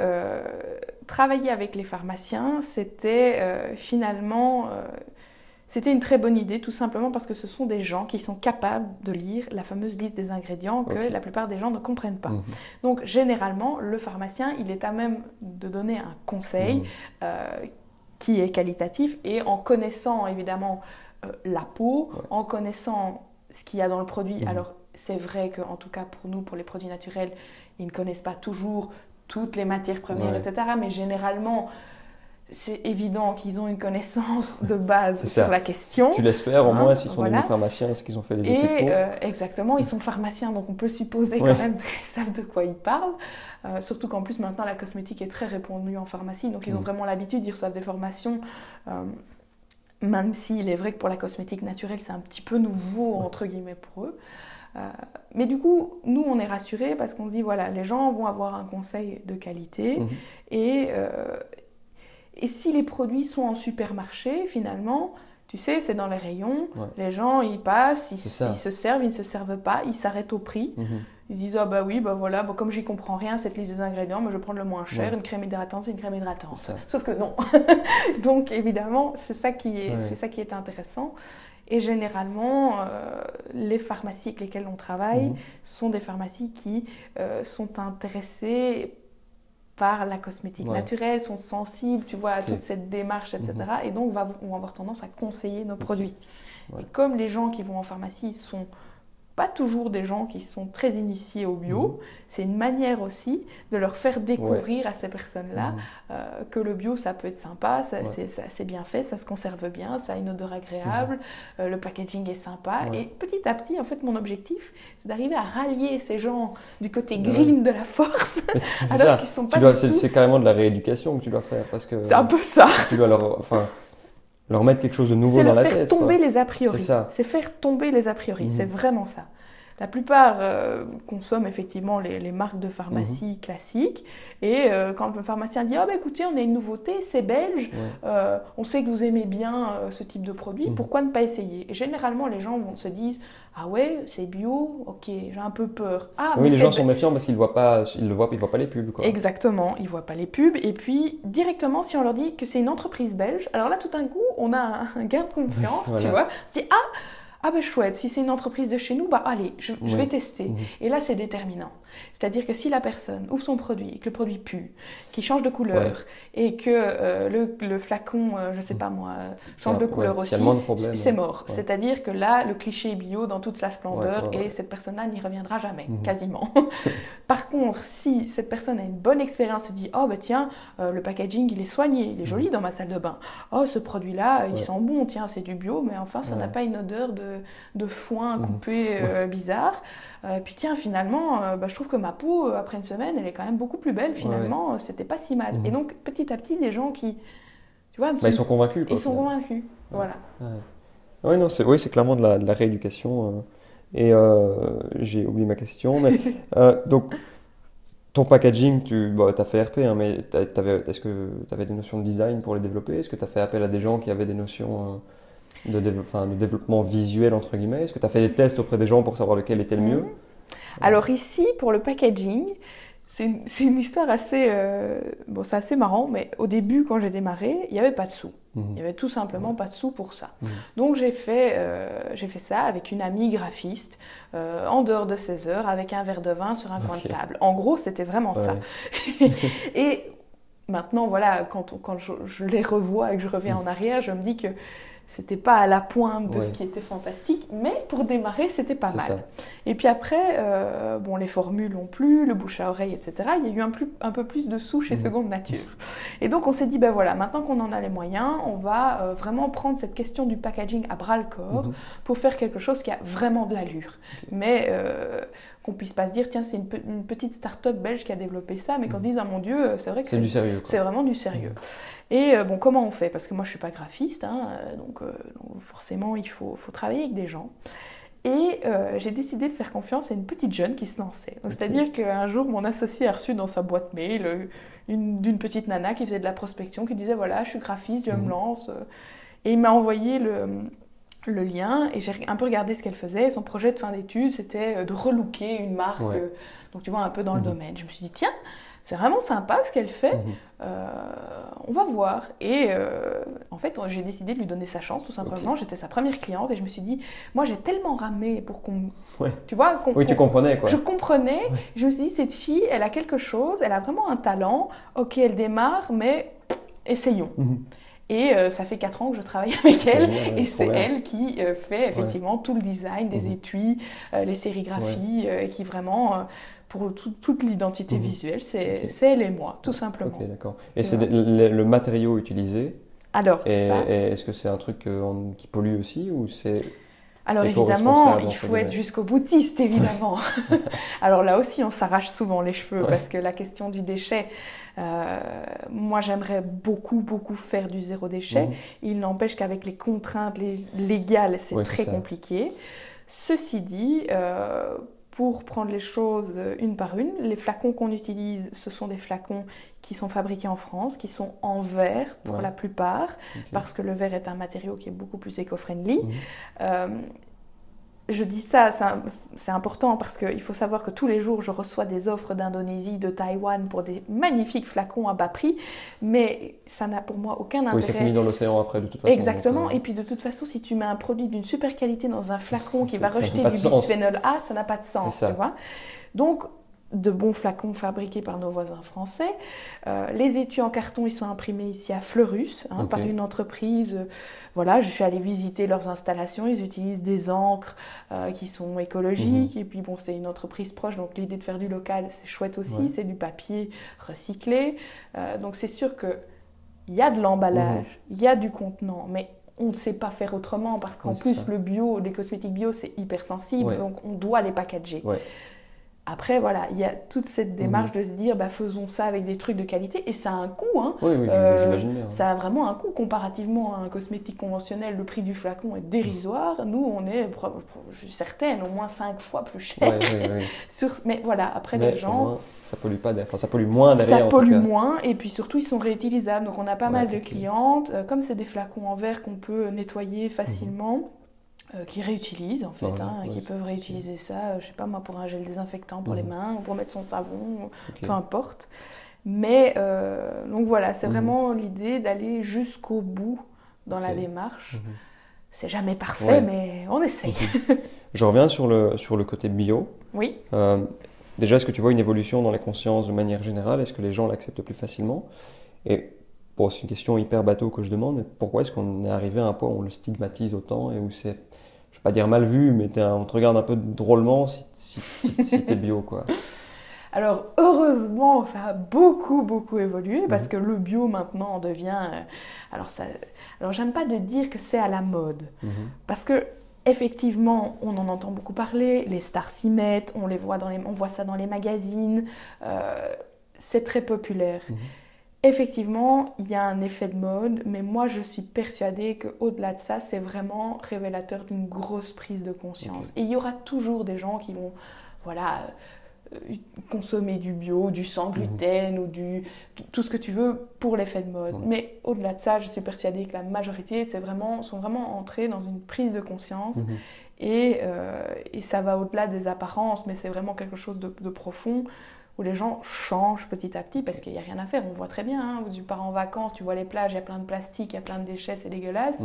travailler avec les pharmaciens, c'était finalement... C'était une très bonne idée, tout simplement parce que ce sont des gens qui sont capables de lire la fameuse liste des ingrédients que la plupart des gens ne comprennent pas. Donc, généralement, le pharmacien, il est à même de donner un conseil qui est qualitatif et en connaissant évidemment la peau, en connaissant ce qu'il y a dans le produit. Alors, c'est vrai qu'en tout cas pour nous, pour les produits naturels, ils ne connaissent pas toujours toutes les matières premières, etc. Mais généralement... c'est évident qu'ils ont une connaissance de base sur la question.
Tu l'espères au moins s'ils sont des pharmaciens, c'est qu'ils ont fait les études pour.
Exactement, ils sont pharmaciens, donc on peut supposer quand même qu'ils savent de quoi ils parlent. Surtout qu'en plus maintenant la cosmétique est très répandue en pharmacie, donc ils ont vraiment l'habitude, ils reçoivent des formations. Même s'il est vrai que pour la cosmétique naturelle, c'est un petit peu nouveau entre guillemets pour eux. Mais du coup, nous on est rassurés parce qu'on se dit voilà, les gens vont avoir un conseil de qualité et si les produits sont en supermarché, finalement, tu sais, c'est dans les rayons, les gens, ils passent, ils se servent, ils ne se servent pas, ils s'arrêtent au prix. Ils se disent, ah bah oui, bah voilà, bah comme j'y comprends rien, cette liste des ingrédients, mais je vais prendre le moins cher, une crème hydratante, c'est une crème hydratante. Sauf que non. Donc évidemment, c'est ça qui est intéressant. Et généralement, les pharmacies avec lesquelles on travaille sont des pharmacies qui sont intéressées par la cosmétique naturelle, sont sensibles, tu vois, à toute cette démarche, etc. Et donc, on va avoir tendance à conseiller nos produits. Et comme les gens qui vont en pharmacie sont pas toujours des gens qui sont très initiés au bio, c'est une manière aussi de leur faire découvrir à ces personnes-là que le bio, ça peut être sympa, c'est bien fait, ça se conserve bien, ça a une odeur agréable, le packaging est sympa. Et petit à petit, en fait, mon objectif, c'est d'arriver à rallier ces gens du côté green de la force, alors qu'ils sont pas du tout...
C'est carrément de la rééducation que tu dois faire, parce que...
C'est un peu ça.
Tu dois leur mettre quelque chose de nouveau dans la tête.
C'est faire tomber les a priori. C'est faire tomber les a priori. C'est vraiment ça. La plupart consomment effectivement les marques de pharmacie classiques. Et quand le pharmacien dit « Ah bah écoutez, on a une nouveauté, c'est belge, on sait que vous aimez bien ce type de produit, pourquoi ne pas essayer ?» Et généralement, les gens se disent « Ah ouais, c'est bio, ok, j'ai un peu peur. »
Oui, les gens sont méfiants parce qu'ils ne voient pas les pubs. Quoi.
Exactement, ils ne voient pas les pubs. Et puis, directement, si on leur dit que c'est une entreprise belge, alors là, tout d'un coup, on a un gain de confiance, tu vois. On se dit « ah ben chouette, si c'est une entreprise de chez nous, bah allez, je vais tester. Et là, c'est déterminant. C'est-à-dire que si la personne ouvre son produit, que le produit pue, qu'il change de couleur, et que le flacon, je sais pas moi, change de couleur aussi, c'est mort. C'est-à-dire que là, le cliché est bio dans toute sa splendeur, et cette personne-là n'y reviendra jamais, quasiment. Par contre, si cette personne a une bonne expérience, se dit, oh ben tiens, le packaging, il est soigné, il est joli dans ma salle de bain. Oh, ce produit-là, il sent bon, tiens, c'est du bio, mais enfin, ça n'a pas une odeur de foin coupé bizarre. Puis tiens, finalement, je trouve que ma peau, après une semaine, elle est quand même beaucoup plus belle. Finalement, c'était pas si mal. Et donc, petit à petit, des gens qui, tu vois,
ils sont convaincus.
Ils sont convaincus, voilà.
Ouais, non, c'est clairement de la rééducation. Et j'ai oublié ma question, mais donc ton packaging, tu as fait RP, hein, mais est-ce que tu avais des notions de design pour les développer? Est-ce que tu as fait appel à des gens qui avaient des notions de développement visuel, entre guillemets? Est-ce que tu as fait des tests auprès des gens pour savoir lequel était le mieux?
Alors ici, pour le packaging, c'est une histoire assez... c'est assez marrant, mais au début, quand j'ai démarré, il n'y avait pas de sous. Il n'y avait tout simplement pas de sous pour ça. Donc j'ai fait ça avec une amie graphiste, en dehors de 16 heures, avec un verre de vin sur un coin de table. En gros, c'était vraiment ça. Et maintenant, voilà, quand je les revois et que je reviens en arrière, je me dis que c'était pas à la pointe de ce qui était fantastique, mais pour démarrer, c'était pas mal. Ça. Et puis après, les formules ont plu, le bouche à oreille, etc. Il y a eu un peu plus de sous chez Seconde Nature. Et donc on s'est dit, voilà, maintenant qu'on en a les moyens, on va vraiment prendre cette question du packaging à bras le corps pour faire quelque chose qui a vraiment de l'allure. Mais qu'on puisse pas se dire, tiens, c'est une petite start-up belge qui a développé ça, mais qu'on se dise, ah mon Dieu, c'est vrai que
c'est du sérieux.
C'est vraiment du sérieux. Et comment on fait? Parce que moi, je ne suis pas graphiste, donc forcément, il faut travailler avec des gens. Et j'ai décidé de faire confiance à une petite jeune qui se lançait. C'est-à-dire qu'un jour, mon associé a reçu dans sa boîte mail d'une petite nana qui faisait de la prospection, qui disait, voilà, je suis graphiste, je me lance. Et il m'a envoyé le lien, et j'ai un peu regardé ce qu'elle faisait. Son projet de fin d'études, c'était de relooker une marque, donc tu vois, un peu dans le domaine. Je me suis dit, tiens, c'est vraiment sympa ce qu'elle fait, on va voir. Et en fait, j'ai décidé de lui donner sa chance, tout simplement. J'étais sa première cliente et je me suis dit, moi j'ai tellement ramé pour qu'on... Tu vois,
tu comprenais quoi.
Je comprenais, je me suis dit, cette fille, elle a quelque chose, elle a vraiment un talent, ok, elle démarre, mais essayons. Et ça fait 4 ans que je travaille avec elle, et c'est elle qui fait effectivement tout le design des étuis, les sérigraphies, qui vraiment... pour toute l'identité visuelle, c'est elle et moi, tout simplement.
Ok, d'accord. Et c'est le matériau utilisé?
Alors,
est-ce que c'est un truc qui pollue aussi ou c'est...
Alors évidemment, il faut être jusqu'au boutiste, évidemment. Alors là aussi, on s'arrache souvent les cheveux parce que la question du déchet, moi j'aimerais beaucoup faire du zéro déchet. Il n'empêche qu'avec les contraintes légales, c'est très compliqué. Ceci dit... pour prendre les choses une par une, les flacons qu'on utilise, ce sont des flacons qui sont fabriqués en France, qui sont en verre pour la plupart, parce que le verre est un matériau qui est beaucoup plus éco-friendly. Je dis ça, c'est important parce qu'il faut savoir que tous les jours, je reçois des offres d'Indonésie, de Taïwan pour des magnifiques flacons à bas prix, mais ça n'a pour moi aucun intérêt.
Oui, c'est fini dans l'océan après, de toute façon.
Exactement, donc, et puis de toute façon, si tu mets un produit d'une super qualité dans un flacon qui va rejeter du bisphénol A, ça n'a pas de sens, tu vois. Donc, de bons flacons fabriqués par nos voisins français. Les étuis en carton, ils sont imprimés ici à Fleurus, par une entreprise. Voilà, je suis allée visiter leurs installations. Ils utilisent des encres qui sont écologiques. Et puis, bon, c'est une entreprise proche, donc l'idée de faire du local, c'est chouette aussi. C'est du papier recyclé. Donc, c'est sûr qu'il y a de l'emballage, il y a du contenant, mais on ne sait pas faire autrement parce qu'en plus, le bio, les cosmétiques bio, c'est hyper sensible. Donc, on doit les packager. Après, voilà, il y a toute cette démarche de se dire, faisons ça avec des trucs de qualité, et ça a un coût. Hein.
Oui, j'imagine bien.
Ça a vraiment un coût. Comparativement à un cosmétique conventionnel, le prix du flacon est dérisoire. Nous, on est, je suis certaine, au moins 5 fois plus cher. Mais voilà, après, les gens...
Ça pollue pas, ça pollue moins derrière.
Ça pollue moins, et puis surtout, ils sont réutilisables. Donc, on a pas mal de clientes. Comme c'est des flacons en verre qu'on peut nettoyer facilement... qui réutilisent en fait, qui peuvent réutiliser ça, je sais pas moi, pour un gel désinfectant pour les mains, ou pour mettre son savon, peu importe. Mais donc voilà, c'est vraiment l'idée d'aller jusqu'au bout dans la démarche. C'est jamais parfait, mais on essaye.
Je reviens sur le côté bio.
Oui.
Déjà, est-ce que tu vois une évolution dans les consciences de manière générale? Est-ce que les gens l'acceptent plus facilement? Et bon, c'est une question hyper bateau que je demande, mais pourquoi est-ce qu'on est arrivé à un point où on le stigmatise autant et où c'est, je ne vais pas dire mal vu, mais on te regarde un peu drôlement si t'es bio, quoi.
Alors, heureusement, ça a beaucoup évolué parce que le bio maintenant devient... alors, j'aime pas de dire que c'est à la mode parce que effectivement, on en entend beaucoup parler, les stars s'y mettent, on voit ça dans les magazines, c'est très populaire. Effectivement, il y a un effet de mode, mais moi je suis persuadée qu'au-delà de ça, c'est vraiment révélateur d'une grosse prise de conscience. Et il y aura toujours des gens qui vont, consommer du bio, du sans gluten ou tout ce que tu veux pour l'effet de mode. Mais au-delà de ça, je suis persuadée que la majorité sont vraiment entrés dans une prise de conscience et ça va au-delà des apparences, mais c'est vraiment quelque chose de profond où les gens changent petit à petit parce qu'il n'y a rien à faire. On voit très bien, hein, tu pars en vacances, tu vois les plages, il y a plein de plastique, il y a plein de déchets, c'est dégueulasse.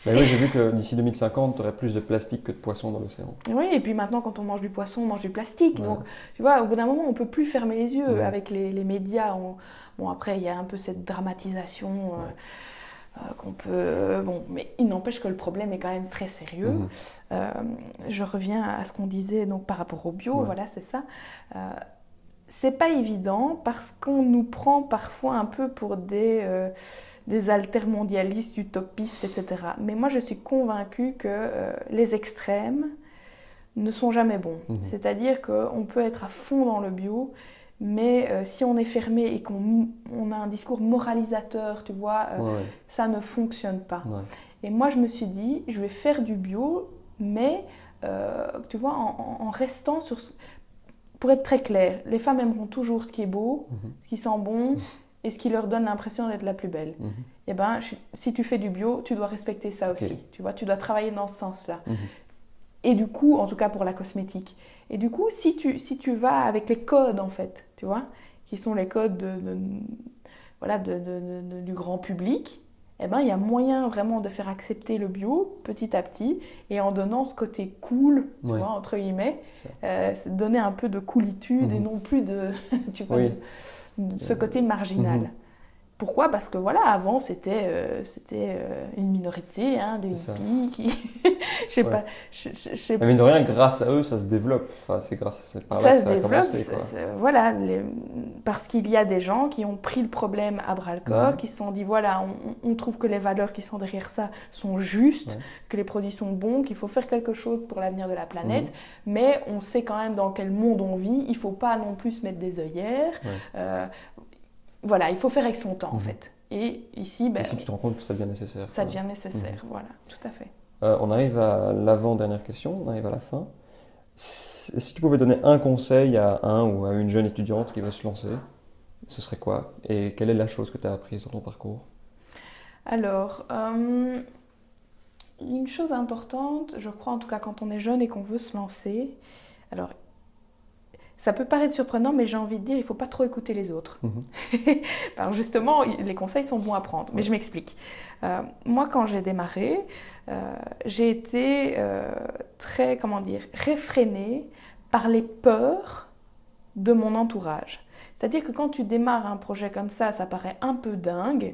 Mais oui, j'ai vu que d'ici 2050, tu aurais plus de plastique que de poissons dans l'océan.
Oui, et puis maintenant, quand on mange du poisson, on mange du plastique. Ouais. Donc, tu vois, au bout d'un moment, on ne peut plus fermer les yeux avec les médias. Bon, après, il y a un peu cette dramatisation qu'on peut... Bon, mais il n'empêche que le problème est quand même très sérieux. Je reviens à ce qu'on disait donc, par rapport au bio, voilà, c'est ça. C'est pas évident parce qu'on nous prend parfois un peu pour des altermondialistes, utopistes, etc. Mais moi, je suis convaincue que les extrêmes ne sont jamais bons. C'est-à-dire qu'on peut être à fond dans le bio, mais si on est fermé et qu'on a un discours moralisateur, tu vois, ça ne fonctionne pas. Et moi, je me suis dit, je vais faire du bio, mais, tu vois, en restant sur... Pour être très clair, les femmes aimeront toujours ce qui est beau, ce qui sent bon, et ce qui leur donne l'impression d'être la plus belle. Et ben, si tu fais du bio, tu dois respecter ça aussi. Tu vois, tu dois travailler dans ce sens-là. Et du coup, en tout cas pour la cosmétique. Et du coup, si tu vas avec les codes, en fait, tu vois, qui sont les codes du grand public, eh ben, il y a moyen vraiment de faire accepter le bio petit à petit et en donnant ce côté cool, tu vois, entre guillemets, donner un peu de coolitude et non plus de, tu vois, de ce côté marginal. Pourquoi? Parce que voilà, avant c'était une minorité de hippies qui, je sais pas,
mais mine de rien, grâce à eux, ça se développe. Enfin, c'est par là que ça a commencé.
Voilà, parce qu'il y a des gens qui ont pris le problème à bras le corps, qui se sont dit voilà, on trouve que les valeurs qui sont derrière ça sont justes, que les produits sont bons, qu'il faut faire quelque chose pour l'avenir de la planète, mais on sait quand même dans quel monde on vit. Il faut pas non plus se mettre des œillères. Voilà, il faut faire avec son temps en fait. Et ici,
ici, tu te rends compte que ça devient nécessaire.
Ça devient nécessaire, voilà, tout à fait.
On arrive à l'avant-dernière question, on arrive à la fin. Si tu pouvais donner un conseil à un ou à une jeune étudiante qui veut se lancer, ce serait quoi? Et quelle est la chose que tu as apprise dans ton parcours?
Alors, une chose importante, je crois en tout cas quand on est jeune et qu'on veut se lancer, alors ça peut paraître surprenant, mais j'ai envie de dire, il ne faut pas trop écouter les autres. Alors justement, les conseils sont bons à prendre, mais je m'explique. Moi, quand j'ai démarré, j'ai été très, réfrénée par les peurs de mon entourage. C'est-à-dire que quand tu démarres un projet comme ça paraît un peu dingue.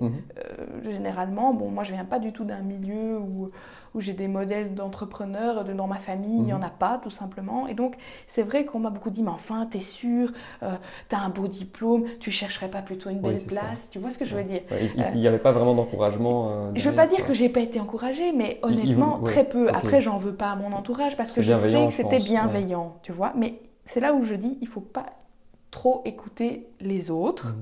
Généralement, bon, moi je viens pas du tout d'un milieu où j'ai des modèles d'entrepreneurs dans ma famille, il n'y en a pas tout simplement. Et donc c'est vrai qu'on m'a beaucoup dit, mais enfin, t'es sûre, t'as un beau diplôme, tu chercherais pas plutôt une belle place, tu vois ce que je veux dire?
Il n'y avait pas vraiment d'encouragement.
Je veux pas dire que j'ai pas été encouragée, mais honnêtement, très peu. Après, j'en veux pas à mon entourage parce que je sais que c'était bienveillant, tu vois. Mais c'est là où je dis, il faut pas trop écouter les autres.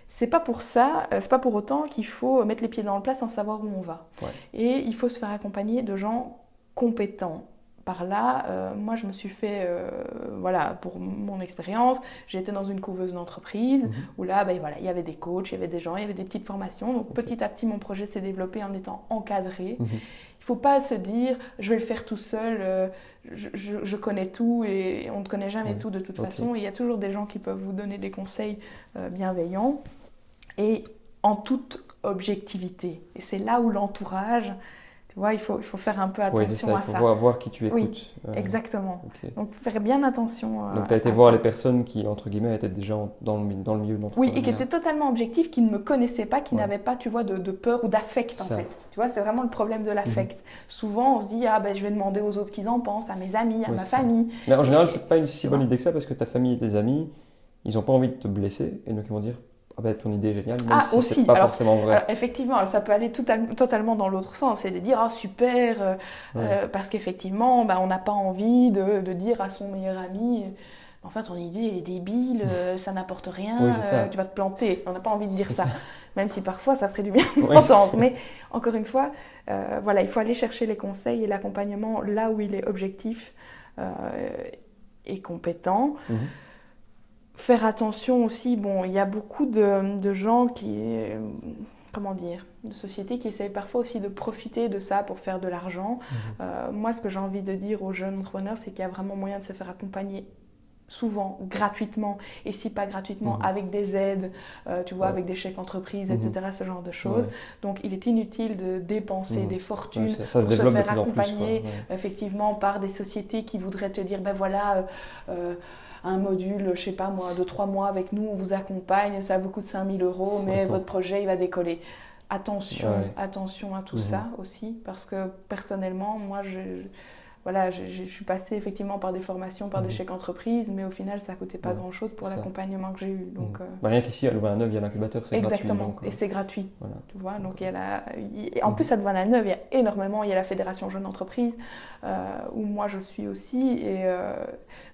C'est pas pour ça, c'est pas pour autant qu'il faut mettre les pieds dans le plat sans savoir où on va. Et il faut se faire accompagner de gens compétents. Par là, moi je me suis fait, pour mon expérience, j'ai été dans une couveuse d'entreprise où là, il y avait des coachs, il y avait des gens, il y avait des petites formations. Donc petit à petit, mon projet s'est développé en étant encadré. Il ne faut pas se dire, je vais le faire tout seul, je connais tout et on ne connaît jamais tout de toute façon. Il y a toujours des gens qui peuvent vous donner des conseils bienveillants. Et en toute objectivité. Et c'est là où l'entourage, tu vois, il faut faire un peu attention à ça.
Il faut voir qui tu écoutes.
Oui, exactement. Donc, faire bien attention
Donc, tu as été voir les personnes qui, entre guillemets, étaient déjà dans le milieu de l'entrepreneuriat.
Oui, et qui étaient totalement objectives, qui ne me connaissaient pas, qui n'avaient pas, tu vois, de peur ou d'affect, en fait. Tu vois, c'est vraiment le problème de l'affect. Souvent, on se dit, je vais demander aux autres qu'ils en pensent, à mes amis, à ma famille.
Mais en général, c'est pas une si bonne idée que ça, parce que ta famille et tes amis, ils n'ont pas envie de te blesser, et donc ils vont dire, ton idée est géniale, même si
aussi.
c'est pas forcément vrai.
Alors, effectivement, ça peut aller totalement dans l'autre sens, c'est de dire super, parce qu'effectivement, on n'a pas envie de dire à son meilleur ami, en fait, ton idée elle est débile, ça n'apporte rien, tu vas te planter. On n'a pas envie de dire ça, même si parfois ça ferait du bien d'entendre. Mais encore une fois, il faut aller chercher les conseils et l'accompagnement là où il est objectif et compétent. Faire attention aussi, il y a beaucoup de gens de sociétés qui essayent parfois aussi de profiter de ça pour faire de l'argent. Moi, ce que j'ai envie de dire aux jeunes entrepreneurs, c'est qu'il y a vraiment moyen de se faire accompagner souvent gratuitement, et si pas gratuitement, avec des aides, avec des chèques entreprises, etc., ce genre de choses. Donc, il est inutile de dépenser des fortunes
ça
pour se faire accompagner effectivement par des sociétés qui voudraient te dire, un module, je sais pas moi, de 3 mois avec nous, on vous accompagne, ça vous coûte 5 000 €, mais votre projet, il va décoller. Attention à tout ça aussi, parce que personnellement, moi, je suis passée effectivement par des formations, par des chèques entreprises, mais au final, ça ne coûtait pas grand-chose pour l'accompagnement que j'ai eu. Donc,
rien qu'ici, à Louvain-la-Neuve, il y a l'incubateur, c'est gratuit.
Exactement, et c'est gratuit. Voilà. Tu vois, donc en plus, à Louvain-la-Neuve, il y a énormément, il y a la Fédération Jeunes Entreprises, où moi je suis aussi, et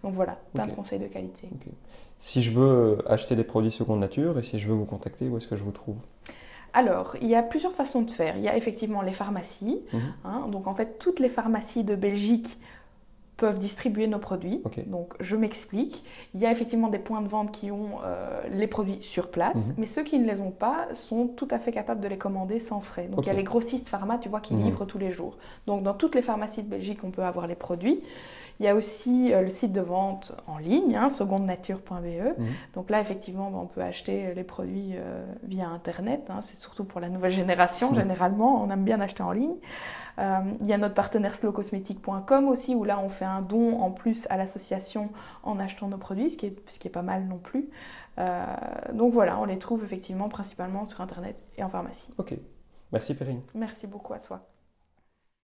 donc voilà, plein de conseils de qualité.
Si je veux acheter des produits seconde nature, et si je veux vous contacter, où est-ce que je vous trouve ?
Alors, il y a plusieurs façons de faire. Il y a effectivement les pharmacies. Donc, en fait, toutes les pharmacies de Belgique peuvent distribuer nos produits. Donc, je m'explique. Il y a effectivement des points de vente qui ont les produits sur place, mais ceux qui ne les ont pas sont tout à fait capables de les commander sans frais. Donc, il y a les grossistes pharma, tu vois, qui livrent tous les jours. Donc, dans toutes les pharmacies de Belgique, on peut avoir les produits. Il y a aussi le site de vente en ligne, secondenature.be. Donc là, effectivement, on peut acheter les produits via Internet. C'est surtout pour la nouvelle génération, généralement. On aime bien acheter en ligne. Il y a notre partenaire slowcosmetic.com aussi, où là, on fait un don en plus à l'association en achetant nos produits, ce qui est pas mal non plus. Donc voilà, on les trouve effectivement principalement sur Internet et en pharmacie.
Ok. Merci Perrine.
Merci beaucoup à toi.